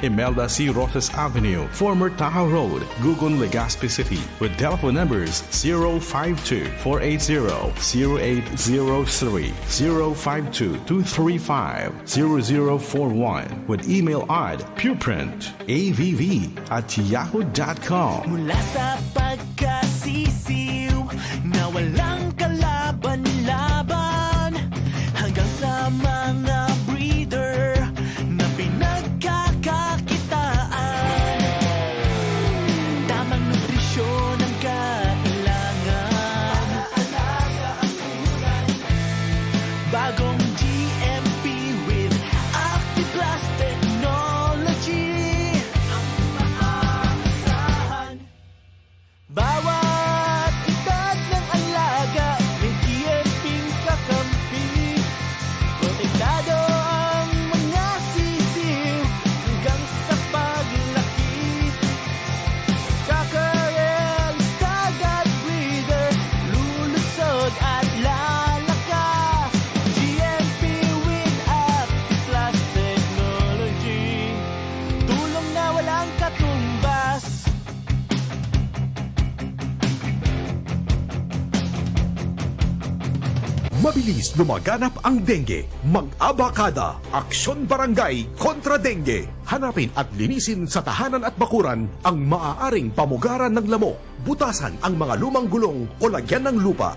Imelda C. Rosas Avenue, former Tahoe Road, Gugun, Legazpi City, with telephone numbers 052-480-0803, 052-235-0041, with email at pureprintavv@yahoo.com. Mula sa pagkasisiw na walang kalaban-laban hanggang sa mga breeder na pinagkakakitaan. Tamang nutrisyon ang kailangan. Bagong GMP with Actiplast technology. Bawat itag ng alaga may GMP'ng kakampi. Protektado ang mga sisiw hanggang sa paglaki. Kakarel, tagad breeder, lulusog at lalakas. GMP with Actiplast technology. Tulong na walang katumbas. Mabilis lumaganap ang dengue. Mag-abakada, Aksyon Barangay kontra Dengue. Hanapin at linisin sa tahanan at bakuran ang maaaring pamugaran ng lamok. Butasan ang mga lumang gulong o lagyan ng lupa.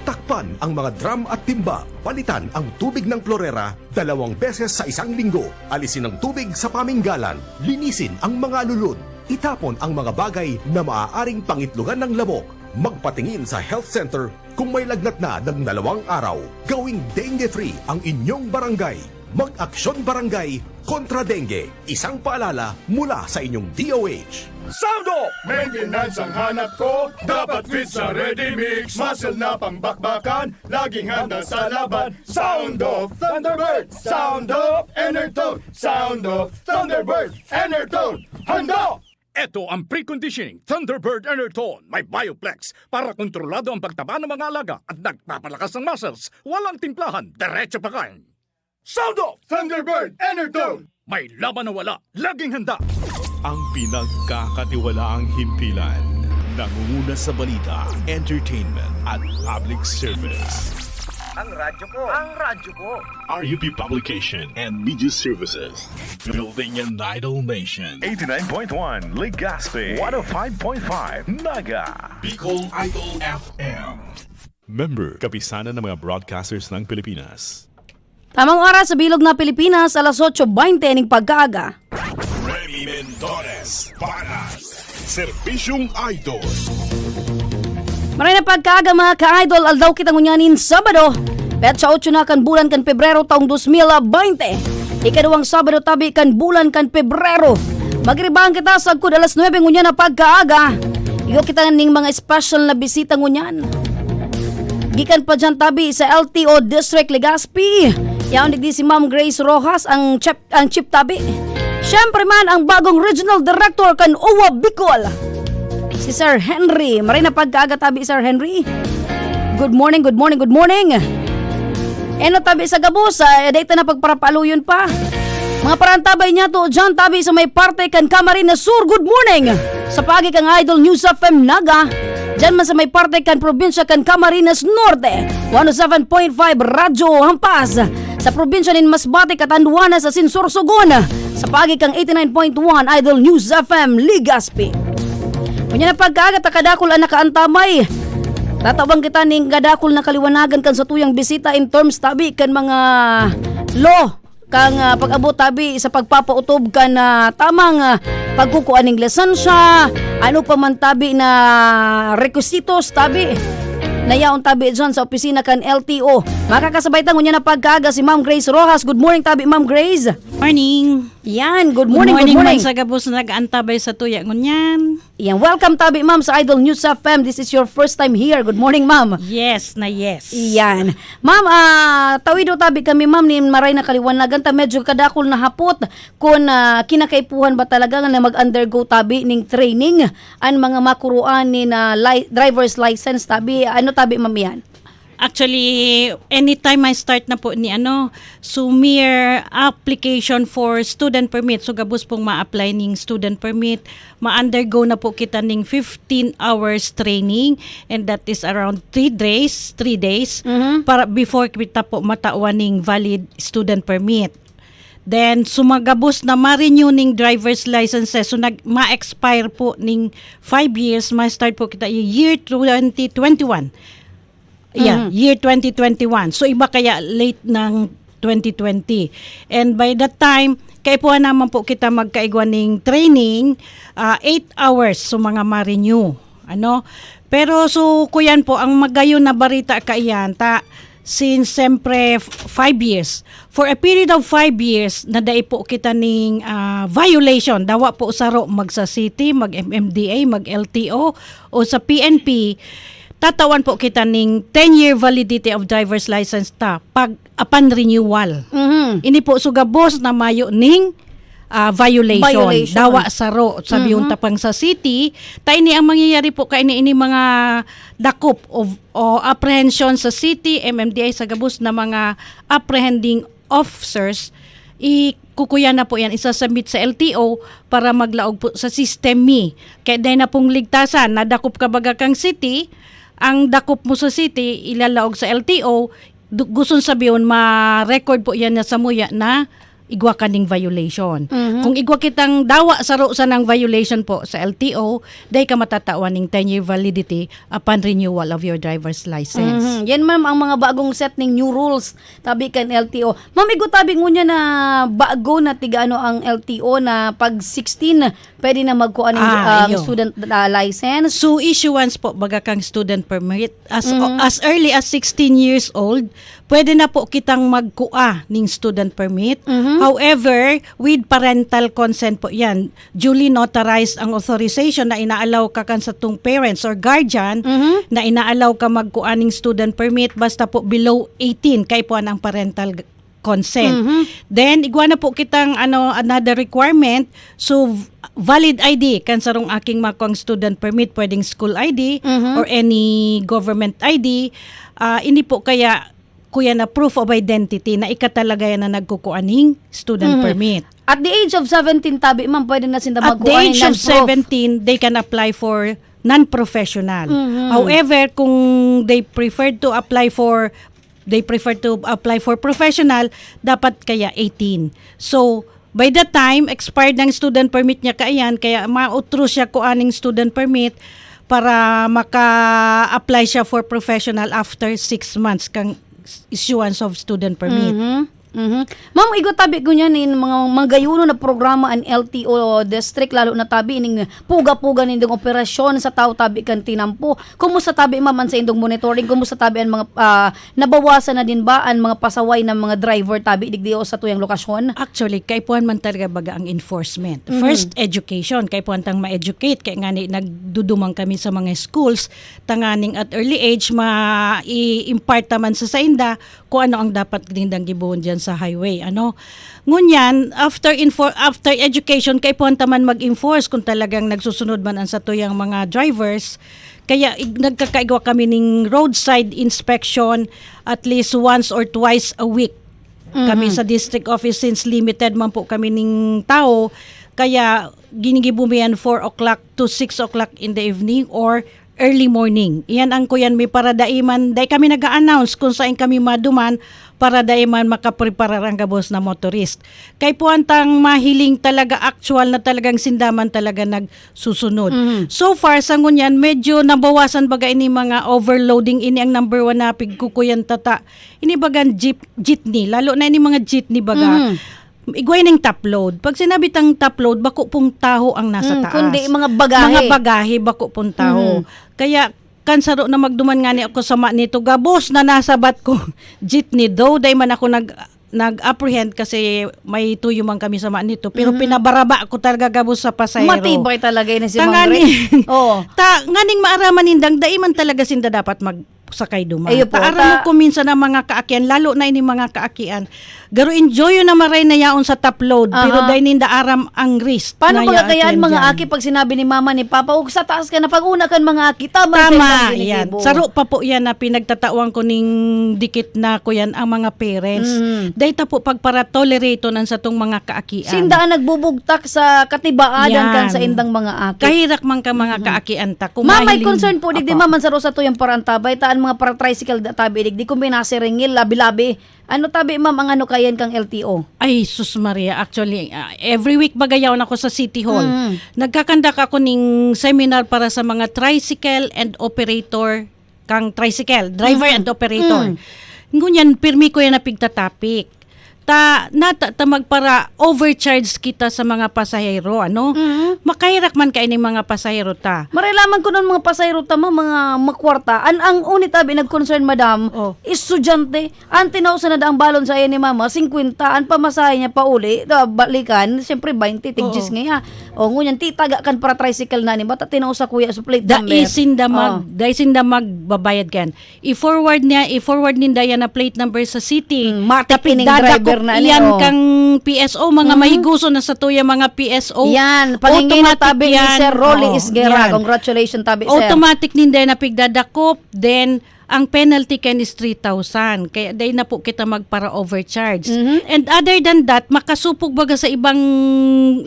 Takpan ang mga drum at timba. Palitan ang tubig ng klorera 2 beses sa 1 linggo. Alisin ang tubig sa paminggalan. Linisin ang mga lulod. Itapon ang mga bagay na maaaring pangitlugan ng lamok. Magpatingin sa health center kung may lagnat na ng 2 araw. Gawing dengue-free ang inyong barangay. Mag-Aksyon Barangay kontra Dengue. Isang paalala mula sa inyong DOH. Sound off! Maintenance ang hanap ko, dapat fit sa ready mix. Muscle na pangbakbakan, laging handa sa laban. Sound off Thunderbird! Sound off Enertone! Sound off Thunderbird! Enertone! Handa! Ito ang preconditioning Thunderbird Enertone. May Bioplex para kontrolado ang pagtaba ng mga alaga at nagpapalakas ng muscles. Walang timplahan, diretso pakain. Sound off Thunderbird Enertone! May laban na wala, laging handa. Ang pinagkakatiwalaang himpilan. Nangunguna sa balita, entertainment at public service. Ang radyo ko. Ang radyo ko. RUP Publication and Media Services. Building an idol nation. 89.1 Legazpi, 105.5 Naga, Bicol Idol FM. Member, kapisanan ng mga broadcasters ng Pilipinas. Tamang oras sa bilog na Pilipinas, alas 8:20 ning pagkaaga. Remy Mendores para Servisyong Idol. Maray na pagkaaga mga ka-idol, aldaw kitang unyanin Sabado, petsa 8 na kan bulan kan Pebrero taong 2020. Ikaduwang Sabado tabi kan bulan kan Pebrero. Magribang kita sa agkud alas 9 ngunyan na pagkaaga. Iyo kita ning mga special na bisita ngunyan. Gikan pa dyan tabi sa LTO District Legazpi. Yaon digdi si Ma'am Grace Rojas ang chip tabi. Siyempre man ang bagong Regional Director kan OWA Bicol, si Sir Henry. Maray na pagkaaga tabi Sir Henry. Good morning, good morning, good morning. Eno tabi sa Gabos, data na pagparapaluyon pa. Mga parantabay niya to dyan tabi sa may parte kan Camarines Sur. Good morning. Sa pagi kang Idol News FM Naga. Dyan man sa may parte kan probinsya kan Camarines Norte. 107.5 Radyo Hampas. Sa probinsya nin Masbate, Catanduanes sa Sinsorsogon. Sa pagi kang 89.1 Idol News FM Legazpi. Kunya na pagkaaga takadakol ang nakaantamay. Tatawang kita ning gadakol na kaliwanagan kan sa tuyang bisita in terms tabi kan mga law kang pag-abot tabi sa pagpapautob kan tamang pagkukuan ning lisensya, ano pa man tabi na requisitos tabi. Nayaon tabi dyan sa opisina kan LTO. Makakasabay tango niya na pagkaaga si Ma'am Grace Rojas. Good morning tabi Ma'am Grace. Morning. Yan, good morning, Good morning. good morning. Man sa Gabos na nag-antabay sa tuya ngunyan. Yan, welcome tabi ma'am sa Idol News FM. This is your first time here. Good morning ma'am. Yes na yes. Yan. Ma'am, tawido tabi kami ma'am ni maray na kaliwanagan ta medyo kadakol na hapot kung kinakaipuhan ba talaga na mag-undergo tabi ning training ang mga makuruan ni na driver's license tabi. Ano tabi ma'am yan? Actually, anytime I start na po ni mere application for student permit. So gabos pong ma-apply ning student permit, ma-undergo na po kita ning 15 hours training, and that is around 3 days para before kita po matawan ning valid student permit. Then sumagabos na ma-renew ning driver's licenses, so ma-expire po ning 5 years, ma-start po kita year 2021. Yeah, year 2021. So iba kaya late ng 2020. And by that time, kaipuan naman po kita magkaigwa ning training, 8 hours so mga ma-renew. Pero so kuyan po ang magayon na barita kaiyan since siyempre 5 years. For a period of 5 years, nadai po kita ning violation. Dawa po saro magsa city, mag-MMDA, mag-LTO o sa PNP. Tatawan po kita ning 10-year validity of driver's license upon renewal. Ini po sugabos na mayo ning violation. Dawa saro sabi yung tapang sa city. Ini ang mangyayari po kay ini mga dakop o apprehension sa city, MMDA sa gabos na mga apprehending officers. Kukuya na po yan, isasubmit sa LTO para maglaog po sa system mi. Kaya dahil na pong ligtasan, nadakop ka baga kang city, ang dakop mo sa city, ilalaog sa LTO, gusto sabihin, ma-record po yan na sa muya na igwa kaning violation. Kung igwa kitang dawa saro sa ng violation po sa LTO, day ka matatawan ng 10-year validity upon renewal of your driver's license. Yan ma'am ang mga bagong set ng new rules tabi kan LTO. Ma'am, igo tabi ngunya na bago na tigano ang LTO na pag 16 pwede na magkuha ng student license. So issuance po baga kang student permit as early as 16 years old, pwede na po kitang magkuha ng student permit. However, with parental consent po yan, duly notarized ang authorization na inaalaw ka kan sa tung parents or guardian na inaalaw ka magkuha ng student permit basta po below 18 kay po ang parental consent. Then igwa na po kitang another requirement, so valid ID kan sarong aking makuang student permit, pwedeng school ID or any government ID. Ini po kaya kuya na proof of identity na ikatalaga yan na nagkukuaning student permit. At the age of 17 tabi ma'am, pwede na sinda magkuha ng At the age of 17, they can apply for non-professional. However, kung they prefer to apply for professional, dapat kaya 18. So, by the time expired ng student permit niya kaya mautro siya kuaning student permit para maka-apply siya for professional after 6 months kang issuance of student permit. Ma'am, igo tabi ko niyan mga magayuno na programa ang LTO district, lalo na tabi ning puga-puga nindong operasyon sa tao tabi kan tinampo. Kumusta tabi ma'am sa indong monitoring? Kumusta tabi ang mga nabawasan na din ba ang mga pasaway ng mga driver tabi digdio sa tuyang lokasyon? Actually, kay puan man talaga baga ang enforcement. First, education. Kay puan tang ma-educate. Kaya nga nagdudumang kami sa mga schools. Tanganing at early age, ma-impart naman sa sainda kung ano ang dapat dindang gibuhon dyan sa highway. Ngunyan, after education, kay puan taman mag-enforce kung talagang nagsusunod man ang sa tuyang mga drivers. Kaya nagkakaigwa kami ng roadside inspection at least once or twice a week. Kami sa district office, since limited man po kami ng tao, kaya ginigibumihan 4 o'clock to 6 o'clock in the evening or early morning. Iyan ang kuyan may para daiman. Dahil kami nag-a-announce kung saan kami maduman para daiman makapreparar ang gabos na motorist. Kay puantang mahiling talaga, actual na talagang sindaman talaga nagsusunod. So far, sa ngunyan, medyo nabawasan baga ini mga overloading. Ini ang number 1 na pigkukuyan tata. Ini bagan jeepney, lalo na ini mga jeepney baga. Igway ng top load. Pag sinabi tang top load, bako pong taho ang nasa taas. Kundi mga bagahe. Mga bagahe, bako pong taho. Kaya kansaro na magduman nga ni ako sa nito gabos na nasabat ko jeepney daw. Dahil man ako nag-apprehend kasi may tuyo man kami sa nito. Pero pinabaraba ko talaga gabos sa pasahero. Matibay talaga yun si Mang Ray. Nganing maaraman nindang, dahil man talaga sinda dapat sakay duman. Ayo po, Taara mo ko minsan ang mga kaakian, lalo na ini mga kaakian. Garo enjoy na maray na yaon sa top load, pero dahil ninda aram ang risk. Paano na mga kayaan yaakian mga dyan. aki pag sinabi ni mama ni papa, ug sa taas ka na pag-una kan mga aki, tama Tama, yan. Saro pa po yan na pinagtatawang ko ning dikit na ko yan ang mga parents. Dahil po pag para tolerate nan sa tong mga kaakian. Sindaan nagbubugtak sa katibaadan Yan. kan sa indang mga aki. Kahirak man ka mga kaakian ta. Kung May mahiling- concern po, digdi Apa. maman sa rosa to yung parang tabay, taan mga para tricycle da tabi, digdi kombinasi ringil, labi-labi. Ano tabi ma'am ang ano kayan kang LTO? Ay, sus Maria, actually, every week bagayaw na ako sa City Hall. Nagkakandak ako ning seminar para sa mga tricycle and operator, kang tricycle, driver and operator. Ngunyan, pirmi ko yan na pigtatapik. Ta magpara overcharge kita sa mga pasahero, ano? Makahirak man kainin mga pasahero ta. Marilaman ko nun mga pasayro tama, mga makwarta. Ang unit tabi nag-concern madam, Oh. estudyante, ang tinausan na daang balon sa iya ni mama, 50, ang pamasahe niya pa uli, balikan, siyempre 20, tigjis nga. O ngunyan, titaga kan para tricycle na ni, bata tinausa kuya sa plate number. Daisin da magbabayad kan. I-forward ninda yan na plate number sa city. Matik ining Dadako driver na yan kang PSO, mga mahiguso na sa tuya mga PSO. Yan, palingin na Automatic tabi ni yan. Sir Rolly Oh, Isguera. yan. Congratulations tabi, sir. Automatic ninda na pigdadakop, then ang penalty ken is 3,000. Kaya dahil na po kita magpara overcharge. And other than that, makasupog baga sa ibang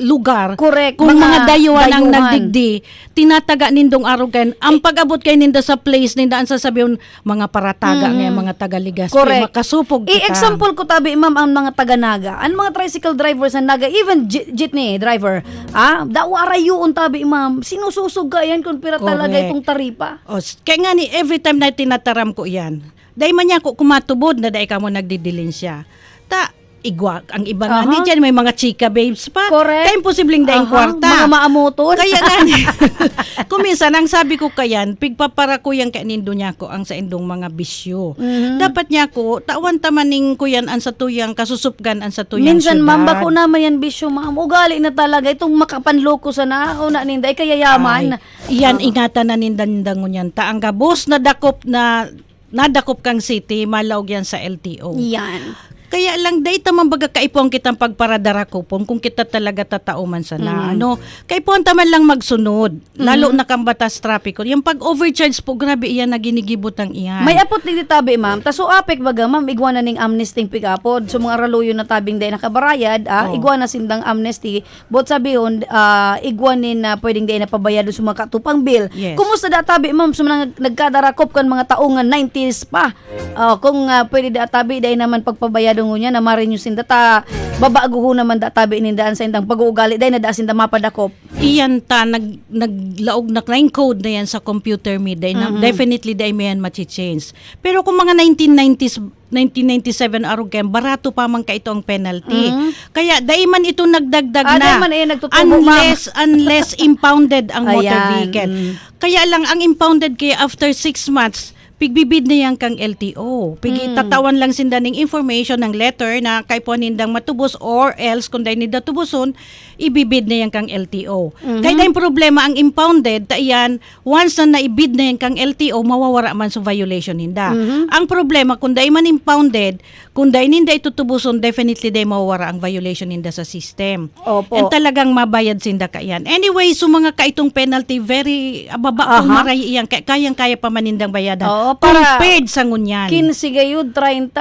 lugar. Correct. Kung mga dayuhan ang dayuhan. nagdigdi, tinataga nindong arugan. Ang pag-abot kay ninda sa place, ninda ang sasabihin, mga parataga nga, mga tagaligas. Correct. Makasupog kita. I-example ko tabi, ma'am, ang mga taga-naga. Ang mga tricycle drivers na naga, even jeepney driver, dawarayoon tabi, ma'am, sinususog ka yan kung pira talaga Correct. itong taripa. Kaya nga ni, every time na tinataram ko yan, dahil man niya ko kumatubod na dahil ka mo nagdidilin siya. Igwa, ang iba nga ni dyan, may mga chika babes pa. Correct. Kaya imposibleng dahil kwarta. Mga maamuton. Kaya nga ni, kuminsan, ang sabi ko kayan, pigpapara ko yan kainindo niya ko ang sa indong mga bisyo. Dapat niya ko, tawan tamaning ko yan ang sa tuyang kasusupgan ang sa tuyang Minsan, syudad. ma'am, bako naman yan bisyo, ma'am. Ugali na talaga. Itong makapanloko sa nauna ninda, ay kayayaman. Yan, ingatan na nindandangon yan. Ang gabos na nadakop kang city, malawag yan sa LTO. Yan. Kaya lang dahil tamang baga kaipon kitang pagparadara kupon kung kita talaga tatauman sana. Kaipon taman lang magsunod. Lalo na kang batas trapiko. Yung pag-overcharge po, grabe iyan na ginigibot ang iyan. May apot ni tabi, ma'am. Taso apek baga, ma'am, igwa na ning amnesty pigapod. So mga raluyo na tabing day nakabarayad, igwa na sindang amnesty. Bot sabihon, igwa nin na pwedeng day na pabayado sa mga katupang bill. Yes. Kumusta da tabi, ma'am, sa mga nagkadarakop kan mga taongan 90s pa. Kung pwede da tabi, day naman pagpabayado ngunya na marin yung sinda ta babaaguho naman da tabi nindaan sa indang pag-uugali day na da sinda mapadakop. Iyan ta naglaog na line code na yan sa computer me day na definitely day may yan machi-change. Pero kung mga 1997 arugem barato pa man ka ito ang penalty. Kaya day man ito nagdagdag na day man nagtutubo, unless impounded ang motor Ayan. vehicle. Kaya lang ang impounded kaya after 6 months pigbibid na yan kang LTO. Tatawan lang sinda ng information ng letter na kay po nindang matubos or else kung dahil nida tubuson, ibibid na yan kang LTO. Kaya dahil problema ang impounded, yan, once na naibid na yan kang LTO, mawawara man sa violation ninda. Ang problema, kung dahil man impounded, kung dahil ninda itutubuson, definitely dahil mawawara ang violation ninda sa system. Opo. And talagang mabayad sinda ka yan. Anyway, so mga kaitong penalty, very baba kung maray iyan, kayang-kaya pa manindang bayadan. Oo, para compared sa ngunyan. 15 gayud, 30.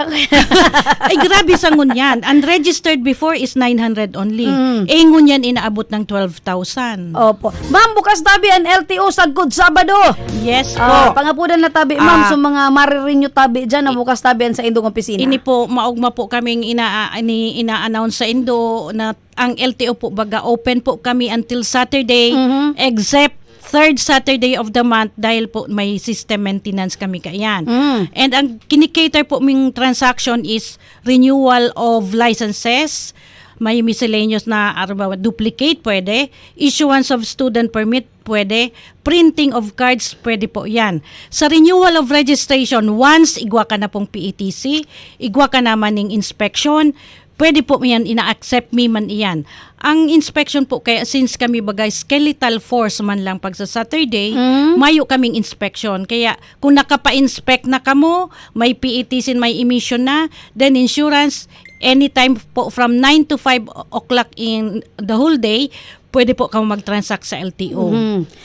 Ay, grabe sa ngunyan. Unregistered before is 900 only. Ngunyan inaabot ng 12,000. Opo. Ma'am, bukas tabi ang LTO sa Good Sabado. Yes po. Pangapudan na tabi, ma'am, so mga maririnyo tabi dyan na bukas tabi sa indong opisina. Ini po, maugma po kaming ina-announce sa Indo na ang LTO po baga open po kami until Saturday except third Saturday of the month dahil po may system maintenance kami kayan. And ang kinikater po ming transaction is renewal of licenses, may miscellaneous na duplicate pwede, issuance of student permit pwede, printing of cards pwede po yan. Sa renewal of registration, once igwa ka na pong PETC, igwa ka naman ng inspection, pwede po yan, ina-accept me man iyan. Ang inspection po, kaya since kami bagay skeletal force man lang pag sa Saturday, mayo kaming inspection. Kaya kung nakapa-inspect na kamo, may PETs, may emission na, then insurance, anytime po from 9 to 5 o'clock in the whole day, pwede po kamo mag-transact sa LTO.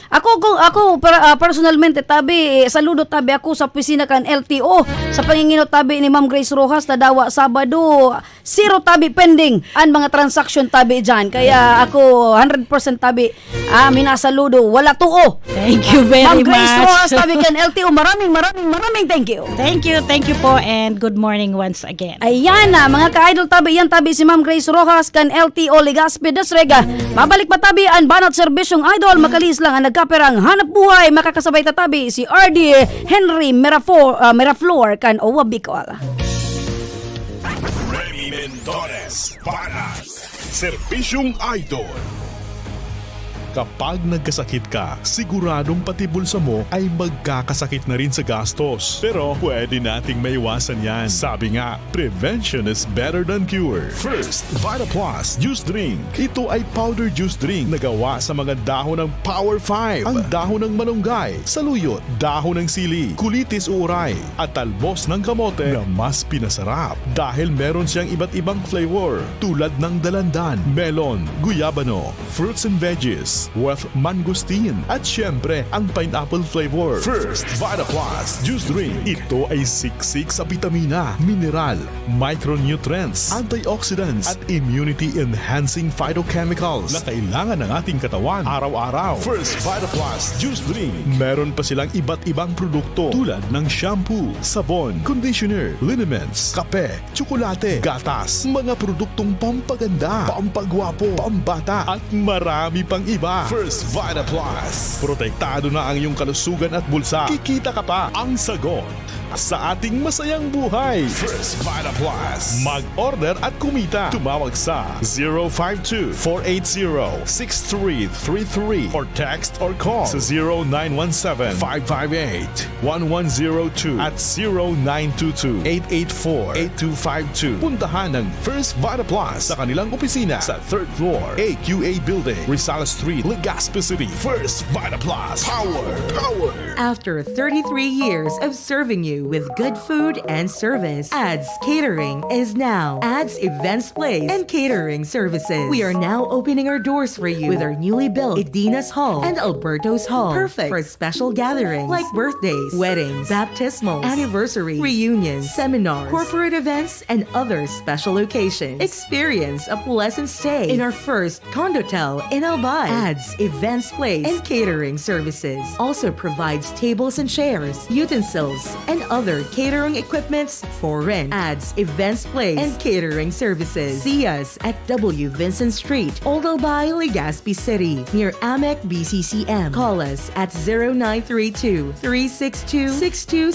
Ako personalmente tabi saludo tabi ako sa opisina kan LTO sa pangingino tabi ni Ma'am Grace Rojas na dawa Sabado 0 tabi pending ang mga transaction tabi diyan. Kaya ako 100% tabi minasaludo wala tuo. Thank you very Ma'am much. Grace Rojas tabi kan LTO maraming thank you. Thank you po, and good morning once again. Ayan na, mga ka-idol tabi, yan tabi si Ma'am Grace Rojas kan LTO Legazpi Desrega. Mabalik pa tabi ang banat serbisyong idol, makalis lang ang nagkaperang hanap buhay, makakasabay tatabi si RD Henry Miraflor kan Owa Bicol. Remy Mendores para Serbisyong Idol. Kapag nagkasakit ka, siguradong pati bulsa mo ay magkakasakit na rin sa gastos. Pero pwede nating maiwasan yan. Sabi nga, prevention is better than cure. First, VitaPlus Juice Drink. Ito ay powder juice drink na gawa sa mga dahon ng Power 5. Ang dahon ng malunggay, saluyot, dahon ng sili, kulitis uray, at talbos ng kamote na mas pinasarap. Dahil meron siyang iba't ibang flavor tulad ng dalandan, melon, guyabano, fruits and veggies, with mangosteen at syempre ang pineapple flavor. First, VitaPlus Juice Drink. Ito ay siksik sa vitamina, mineral, micronutrients, antioxidants at immunity-enhancing phytochemicals na kailangan ng ating katawan araw-araw. First, VitaPlus Juice Drink. Meron pa silang iba't ibang produkto tulad ng shampoo, sabon, conditioner, liniments, kape, tsokolate, gatas, mga produktong pampaganda, pampagwapo, pambata at marami pang iba. First VitaPlus. Protektado na ang iyong kalusugan at bulsa. Kikita ka pa ang sagot sa ating masayang buhay. First VitaPlus. Mag-order at kumita. Tumawag sa 052-480-6333 or text or call sa 0917-558-1102 at 0922-884-8252. Puntahan ng First VitaPlus sa kanilang opisina sa 3rd floor, AQA Building, Rizal Street, Legazpi City. First VitaPlus. Power. After 33 years of serving you with good food and service, ADS Catering is now ADS Events Place and Catering Services. We are now opening our doors for you with our newly built Edina's Hall and Alberto's Hall. Perfect for special gatherings like birthdays, weddings, baptismals, anniversaries, reunions, seminars, corporate events, and other special occasions. Experience a pleasant stay in our first condotel in Albay. ADS Events Place and Catering Services also provides tables and chairs, utensils, and other catering equipments for rent. ADS Events Place and Catering Services. See us at W. Vincent Street, Old Albay, Legazpi City, near Amec BCCM. Call us at 0932-362-6262